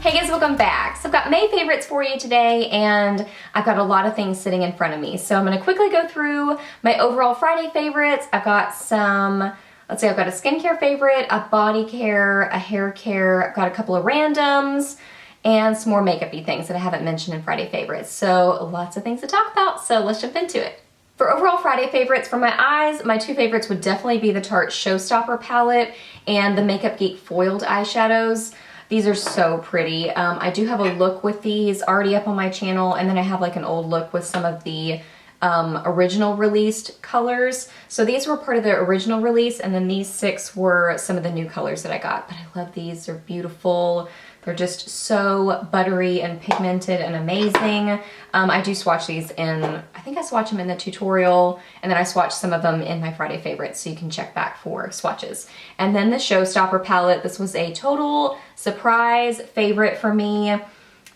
Hey guys, welcome back. So I've got May favorites for you today, and I've got a lot of things sitting in front of me. So I'm gonna quickly go through my overall Friday favorites. I've got some, let's see, I've got a skincare favorite, a body care, a hair care, I've got a couple of randoms, and some more makeup-y things that I haven't mentioned in Friday favorites. So lots of things to talk about, so let's jump into it. For overall Friday favorites, for my eyes, my two favorites would definitely be the Tarte Showstopper palette and the Makeup Geek foiled eyeshadows. These are so pretty. I do have a look with these already up on my channel, and then I have like an old look with some of the original released colors. So these were part of the original release, and then these 6 were some of the new colors that I got. But I love these, they're beautiful. They're just so buttery and pigmented and amazing. I do swatch these in, I think I swatch them in the tutorial, and then I swatch some of them in my Friday favorites, so you can check back for swatches. And then the Showstopper palette, this was a total surprise favorite for me. I thought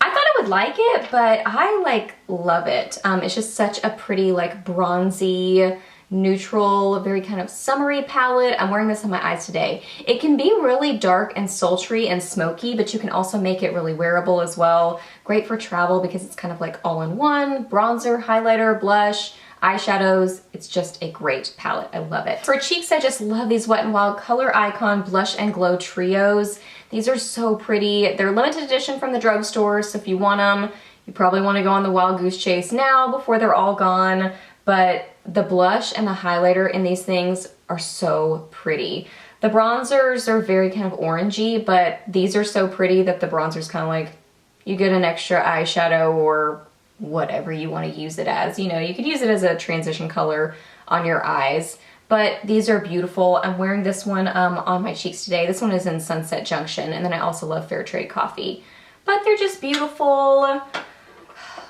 I would like it, but I love it. It's just such a pretty bronzy, neutral, very kind of summery palette. I'm wearing this on my eyes today. It can be really dark and sultry and smoky, but you can also make it really wearable as well. Great for travel because it's kind of like all-in-one. Bronzer, highlighter, blush, eyeshadows. It's just a great palette. I love it. For cheeks, I just love these Wet n Wild Color Icon Blush and Glow Trios. These are so pretty. They're limited edition from the drugstore, so if you want them, you probably want to go on the wild goose chase now before they're all gone. But the blush and the highlighter in these things are so pretty. The bronzers are very kind of orangey, but these are so pretty that the bronzer's kind of like, you get an extra eyeshadow or whatever you want to use it as. You know, you could use it as a transition color on your eyes. But these are beautiful. I'm wearing this one on my cheeks today. This one is in Sunset Junction, and then I also love Fair Trade Coffee. But they're just beautiful.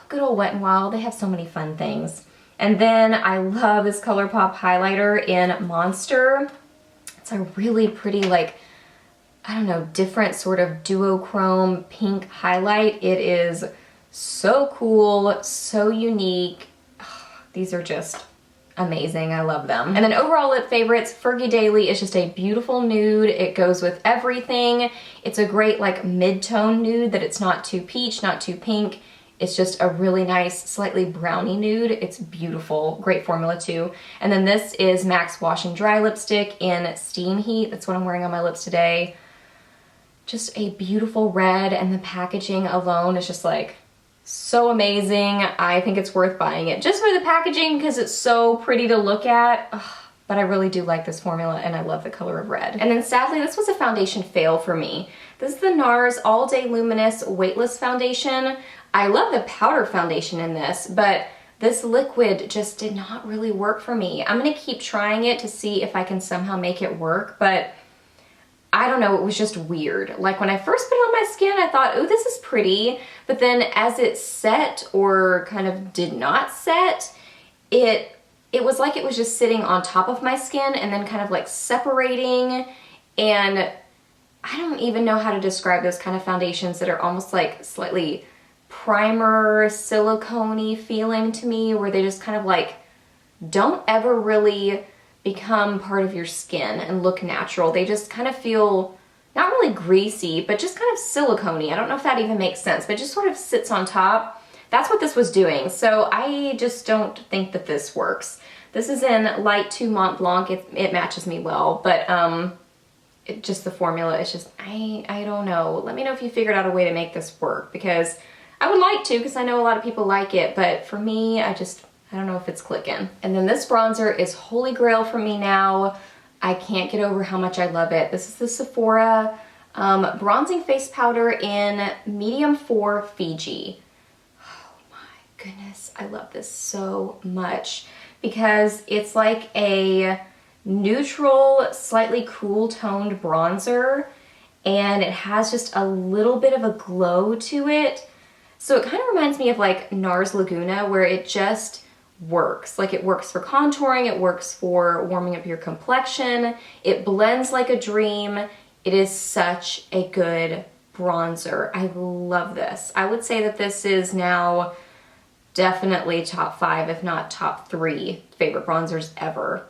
Good old Wet n Wild. They have so many fun things. And then I love this ColourPop highlighter in Monster. It's a really pretty, I don't know, different sort of duochrome pink highlight. It is so cool, so unique. These are just amazing. I love them. And then overall lip favorites, Fergie Daily is just a beautiful nude. It goes with everything. It's a great mid-tone nude that it's not too peach, not too pink. It's just a really nice, slightly brownie nude. It's beautiful. Great formula too. And then this is MAC's Wash and Dry Lipstick in Steam Heat. That's what I'm wearing on my lips today. Just a beautiful red, and the packaging alone is just so amazing. I think it's worth buying it just for the packaging because it's so pretty to look at. Ugh, but I really do like this formula, and I love the color of red. And then sadly, this was a foundation fail for me. This is the NARS All Day Luminous Weightless Foundation. I love the powder foundation in this, but this liquid just did not really work for me. I'm gonna keep trying it to see if I can somehow make it work, but I don't know, it was just weird. When I first put it on my skin, I thought, oh, this is pretty, but then as it set or kind of did not set, it was like it was just sitting on top of my skin and then kind of separating, and I don't even know how to describe those kind of foundations that are almost slightly primer, silicone-y feeling to me, where they just kind of don't ever really become part of your skin and look natural. They just kind of feel not really greasy, but just kind of silicone-y. I don't know if that even makes sense, but it just sort of sits on top. That's what this was doing. So I just don't think that this works. This is in Light 2 Mont Blanc. It matches me well, but just the formula is just, I don't know. Let me know if you figured out a way to make this work, because I would like to, because I know a lot of people like it, but for me, I don't know if it's clicking. And then this bronzer is holy grail for me now. I can't get over how much I love it. This is the Sephora Bronzing Face Powder in Medium 4 Fiji. Oh my goodness, I love this so much because it's like a neutral, slightly cool toned bronzer, and it has just a little bit of a glow to it. So it kind of reminds me of NARS Laguna, where it just works. It works for contouring, it works for warming up your complexion, it blends like a dream. It is such a good bronzer. I love this. I would say that this is now definitely top 5, if not top 3 favorite bronzers ever.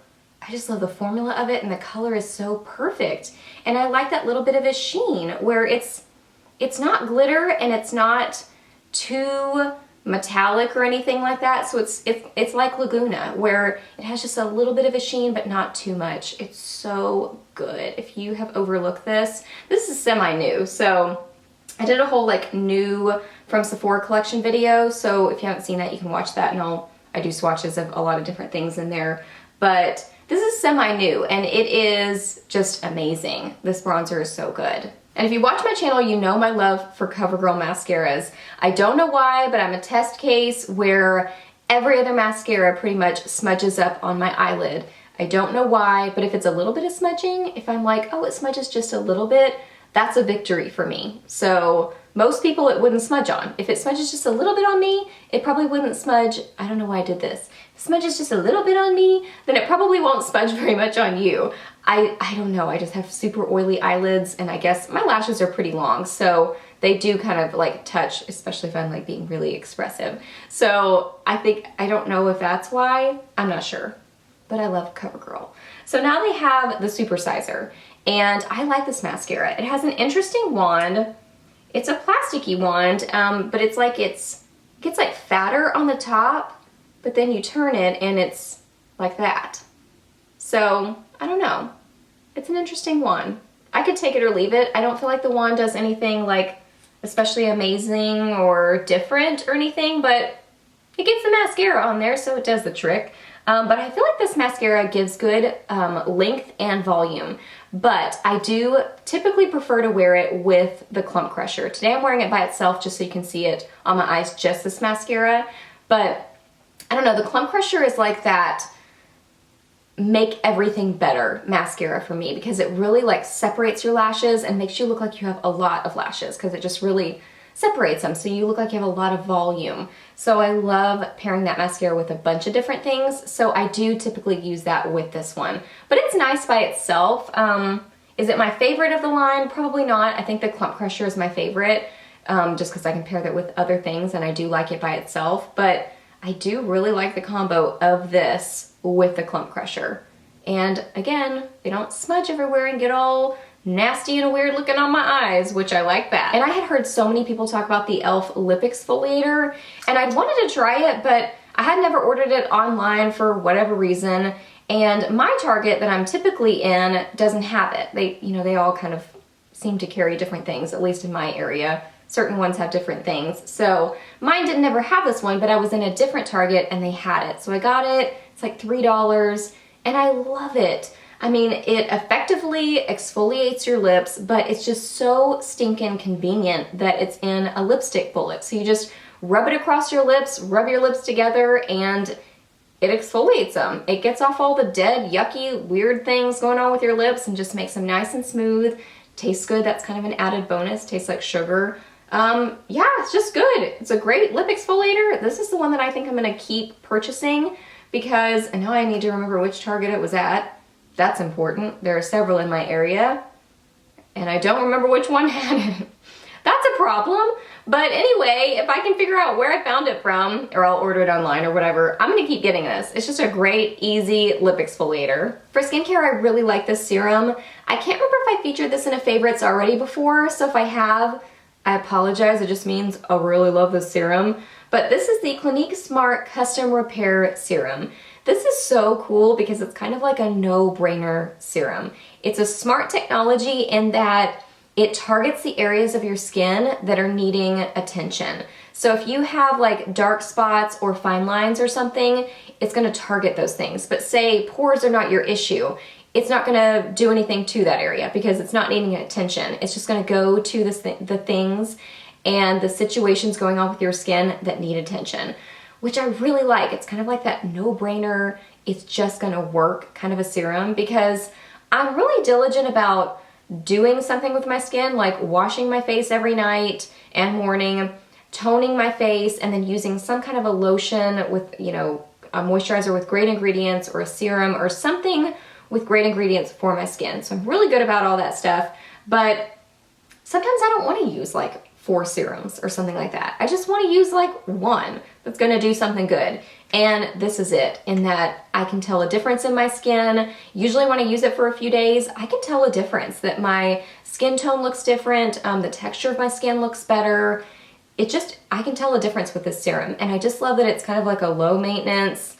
I just love the formula of it, and the color is so perfect. And I like that little bit of a sheen where it's it's not glitter and it's not too metallic or anything like that. So it's like Laguna, where it has just a little bit of a sheen but not too much. It's so good. If you have overlooked this is semi-new. So I did a whole like new from Sephora collection video. So if you haven't seen that, you can watch that, and I do swatches of a lot of different things in there. But this is semi-new and it is just amazing. This bronzer is so good. And if you watch my channel, you know my love for Covergirl mascaras. I don't know why, but I'm a test case where every other mascara pretty much smudges up on my eyelid. I don't know why, but if it's a little bit of smudging, if I'm like, oh, it smudges just a little bit, that's a victory for me. So most people it wouldn't smudge on. If it smudges just a little bit on me, it probably wouldn't smudge. I don't know why I did this. If it smudges just a little bit on me, then it probably won't smudge very much on you. I don't know, I just have super oily eyelids, and I guess my lashes are pretty long, so they do kind of like touch, especially if I'm like being really expressive. So I don't know if that's why, I'm not sure, but I love Covergirl. So now they have the Supersizer, and I like this mascara. It has an interesting wand. It's a plasticky wand, but it gets like fatter on the top, but then you turn it and it's like that. So I don't know. It's an interesting wand. I could take it or leave it. I don't feel like the wand does anything like especially amazing or different or anything, but it gets the mascara on there, so it does the trick. But I feel like this mascara gives good length and volume, but I do typically prefer to wear it with the Clump Crusher. Today I'm wearing it by itself just so you can see it on my eyes, just this mascara. But I don't know, the Clump Crusher is like that make everything better mascara for me, because it really like separates your lashes and makes you look like you have a lot of lashes, because it just really separates them so you look like you have a lot of volume. So I love pairing that mascara with a bunch of different things, so I do typically use that with this one. But it's nice by itself. Is it my favorite of the line? Probably not. I think the Clump Crusher is my favorite, just because I can pair that with other things, and I do like it by itself. But I do really like the combo of this with the Clump Crusher. And again, they don't smudge everywhere and get all nasty and weird looking on my eyes, which I like that. And I had heard so many people talk about the e.l.f. lip exfoliator, and I wanted to try it, but I had never ordered it online for whatever reason. And my Target that I'm typically in doesn't have it. They all kind of seem to carry different things, at least in my area. Certain ones have different things. So mine didn't ever have this one, but I was in a different Target and they had it. So I got it. It's like $3 and I love it. I mean, it effectively exfoliates your lips, but it's just so stinking convenient that it's in a lipstick bullet. So you just rub it across your lips, rub your lips together, and it exfoliates them. It gets off all the dead, yucky, weird things going on with your lips and just makes them nice and smooth. Tastes good. That's kind of an added bonus. Tastes like sugar. Yeah, it's just good. It's a great lip exfoliator. This is the one that I think I'm going to keep purchasing, because I know I need to remember which Target it was at. That's important. There are several in my area, and I don't remember which one had it. That's a problem. But anyway, if I can figure out where I found it from, or I'll order it online or whatever, I'm gonna keep getting this. It's just a great, easy lip exfoliator. For skincare, I really like this serum. I can't remember if I featured this in a favorites already before, so if I have, I apologize. It just means I really love this serum. But this is the Clinique Smart Custom Repair Serum. This is so cool because it's kind of like a no-brainer serum. It's a smart technology in that it targets the areas of your skin that are needing attention. So if you have like dark spots or fine lines or something, it's gonna target those things. But say pores are not your issue, it's not gonna do anything to that area because it's not needing attention. It's just gonna go to the things and the situations going on with your skin that need attention, which I really like. It's kind of like that no-brainer, it's just gonna work kind of a serum, because I'm really diligent about doing something with my skin, like washing my face every night and morning, toning my face, and then using some kind of a lotion with, you know, a moisturizer with great ingredients, or a serum or something with great ingredients for my skin. So I'm really good about all that stuff, but sometimes I don't want to use like 4 serums or something like that. I just want to use like one that's going to do something good. And this is it, in that I can tell a difference in my skin. Usually when I use it for a few days, I can tell a difference, that my skin tone looks different, the texture of my skin looks better. I can tell a difference with this serum, and I just love that it's kind of like a low maintenance.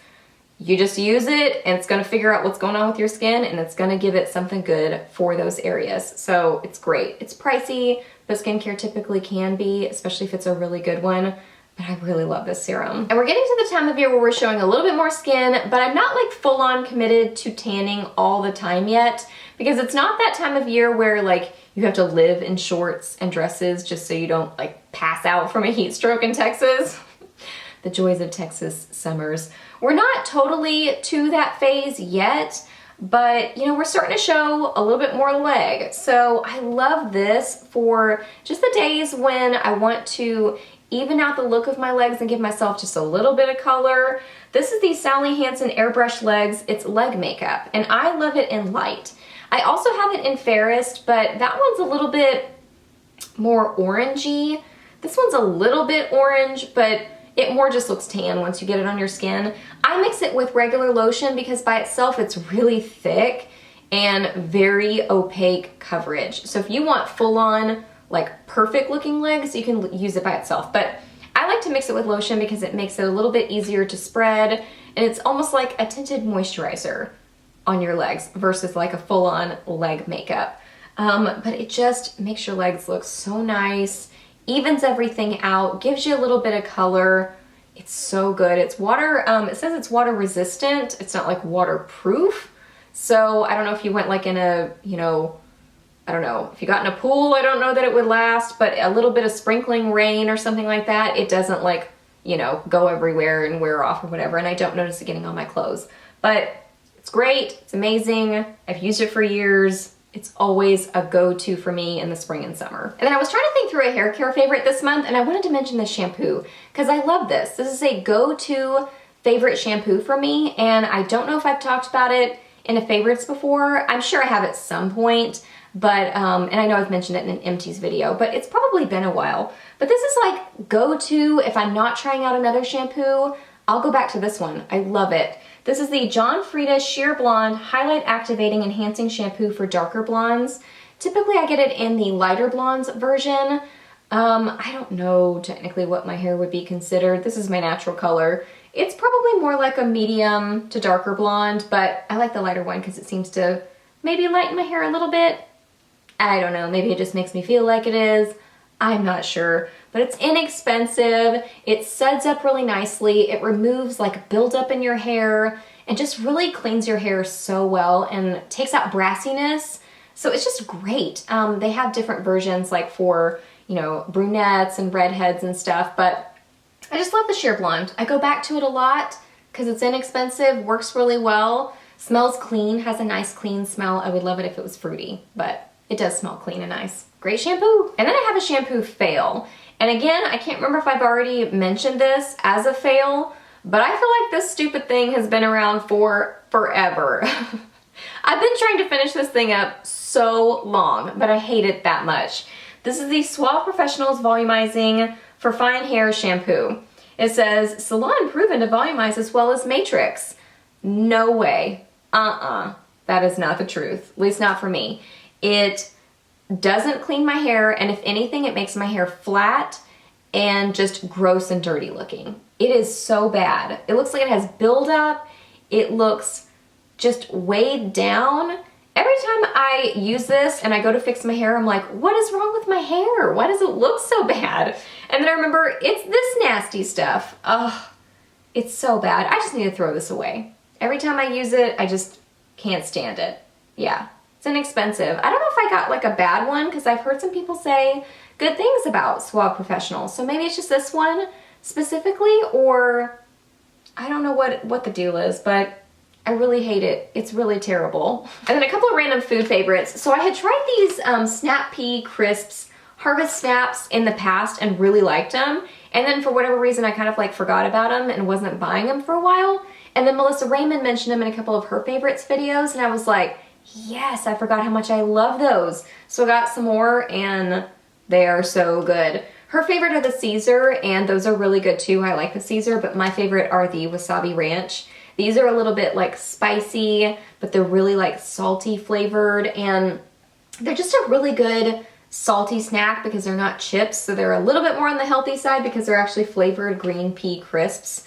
You just use it and it's gonna figure out what's going on with your skin, and it's gonna give it something good for those areas. So it's great. It's pricey, but skincare typically can be, especially if it's a really good one. But I really love this serum. And we're getting to the time of year where we're showing a little bit more skin, but I'm not like full on committed to tanning all the time yet, because it's not that time of year where like you have to live in shorts and dresses just so you don't like pass out from a heat stroke in Texas. The joys of Texas summers. We're not totally to that phase yet, but you know, we're starting to show a little bit more leg. So I love this for just the days when I want to even out the look of my legs and give myself just a little bit of color. This is the Sally Hansen Airbrush Legs. It's leg makeup, and I love it in light. I also have it in Fairest, but that one's a little bit more orangey. This one's a little bit orange, but it more just looks tan once you get it on your skin. I mix it with regular lotion because by itself it's really thick and very opaque coverage. So if you want full on like perfect looking legs, you can use it by itself. But I like to mix it with lotion because it makes it a little bit easier to spread, and it's almost like a tinted moisturizer on your legs versus like a full on leg makeup. But it just makes your legs look so nice, evens everything out, gives you a little bit of color. It's so good. It's water, it says it's water resistant. It's not like waterproof. So I don't know if you went like in a, you know, I don't know, if you got in a pool, I don't know that it would last, but a little bit of sprinkling rain or something like that, it doesn't like, you know, go everywhere and wear off or whatever, and I don't notice it getting on my clothes. But it's great, it's amazing, I've used it for years, it's always a go-to for me in the spring and summer. And then I was trying to think through a hair care favorite this month, and I wanted to mention the shampoo, because I love this. This is a go-to favorite shampoo for me, and I don't know if I've talked about it in a favorites before. I'm sure I have at some point, but, and I know I've mentioned it in an empties video, but it's probably been a while. But this is like go-to, if I'm not trying out another shampoo, I'll go back to this one. I love it. This is the John Frieda Sheer Blonde Highlight Activating Enhancing Shampoo for darker blondes. Typically I get it in the lighter blondes version. I don't know technically what my hair would be considered. This is my natural color. It's probably more like a medium to darker blonde, but I like the lighter one because it seems to maybe lighten my hair a little bit. I don't know, maybe it just makes me feel like it is. I'm not sure, but it's inexpensive. It suds up really nicely. It removes like buildup in your hair and just really cleans your hair so well and takes out brassiness. So it's just great. They have different versions like for, you know, brunettes and redheads and stuff, but I just love the Sheer Blonde. I go back to it a lot because it's inexpensive, works really well, smells clean, has a nice clean smell. I would love it if it was fruity, but it does smell clean and nice. Great shampoo. And then I have a shampoo fail. And again, I can't remember if I've already mentioned this as a fail, but I feel like this stupid thing has been around for forever. I've been trying to finish this thing up so long, but I hate it that much. This is the Suave Professionals Volumizing for Fine Hair Shampoo. It says, salon proven to volumize as well as Matrix. No way. That is not the truth. At least not for me. It doesn't clean my hair, and if anything, it makes my hair flat and just gross and dirty looking. It is so bad. It looks like it has buildup. It looks just weighed down. Every time I use this and I go to fix my hair, I'm like, what is wrong with my hair? Why does it look so bad? And then I remember, it's this nasty stuff. Ugh, it's so bad. I just need to throw this away. Every time I use it, I just can't stand it. Yeah. It's inexpensive. I don't know if I got like a bad one because I've heard some people say good things about Suave Professional. So maybe it's just this one specifically, or I don't know what the deal is, but I really hate it. It's really terrible. And then a couple of random food favorites. So I had tried these Snapea Crisps Harvest Snaps in the past and really liked them. And then for whatever reason, I kind of like forgot about them and wasn't buying them for a while. And then Melissa Raymond mentioned them in a couple of her favorites videos, and I was like, yes, I forgot how much I love those. So I got some more, and they are so good. Her favorite are the Caesar, and those are really good too. I like the Caesar, but my favorite are the Wasabi Ranch. These are a little bit like spicy, but they're really like salty flavored, and they're just a really good salty snack because they're not chips, so they're a little bit more on the healthy side because they're actually flavored green pea crisps,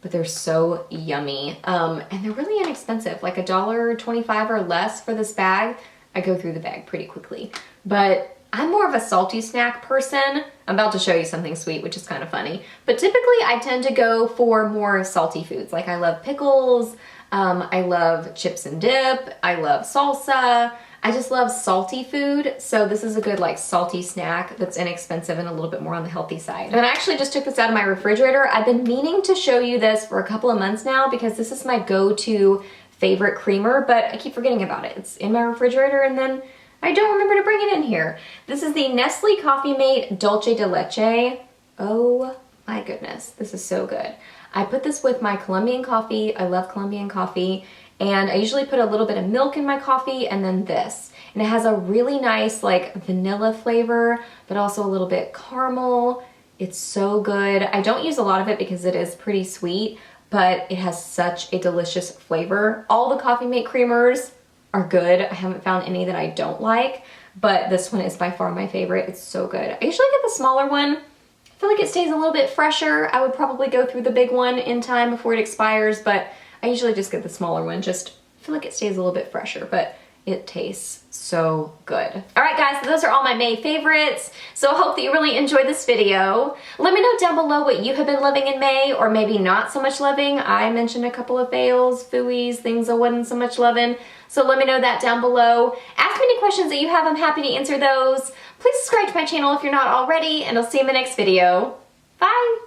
but they're so yummy. And they're really inexpensive, like $1.25 or less for this bag. I go through the bag pretty quickly, but I'm more of a salty snack person. I'm about to show you something sweet, which is kind of funny. But typically I tend to go for more salty foods. Like I love pickles, I love chips and dip, I love salsa. I just love salty food. So this is a good like salty snack that's inexpensive and a little bit more on the healthy side. And I actually just took this out of my refrigerator. I've been meaning to show you this for a couple of months now because this is my go-to favorite creamer, but I keep forgetting about it. It's in my refrigerator and then I don't remember to bring it in here. This is the Nestle Coffee Mate Dulce de Leche. Oh my goodness, this is so good. I put this with my Colombian coffee. I love Colombian coffee. And I usually put a little bit of milk in my coffee and then this. And it has a really nice like vanilla flavor, but also a little bit caramel. It's so good. I don't use a lot of it because it is pretty sweet, but it has such a delicious flavor. All the Coffee Mate creamers are good. I haven't found any that I don't like, but this one is by far my favorite. It's so good. I usually get the smaller one. I feel like it stays a little bit fresher. I would probably go through the big one in time before it expires, but I usually just get the smaller one. Just feel like it stays a little bit fresher, but it tastes so good. All right, guys, so those are all my May favorites. So I hope that you really enjoyed this video. Let me know down below what you have been loving in May, or maybe not so much loving. I mentioned a couple of fails, Fooeys, things I wasn't so much loving. So let me know that down below. Ask me any questions that you have. I'm happy to answer those. Please subscribe to my channel if you're not already, and I'll see you in the next video. Bye.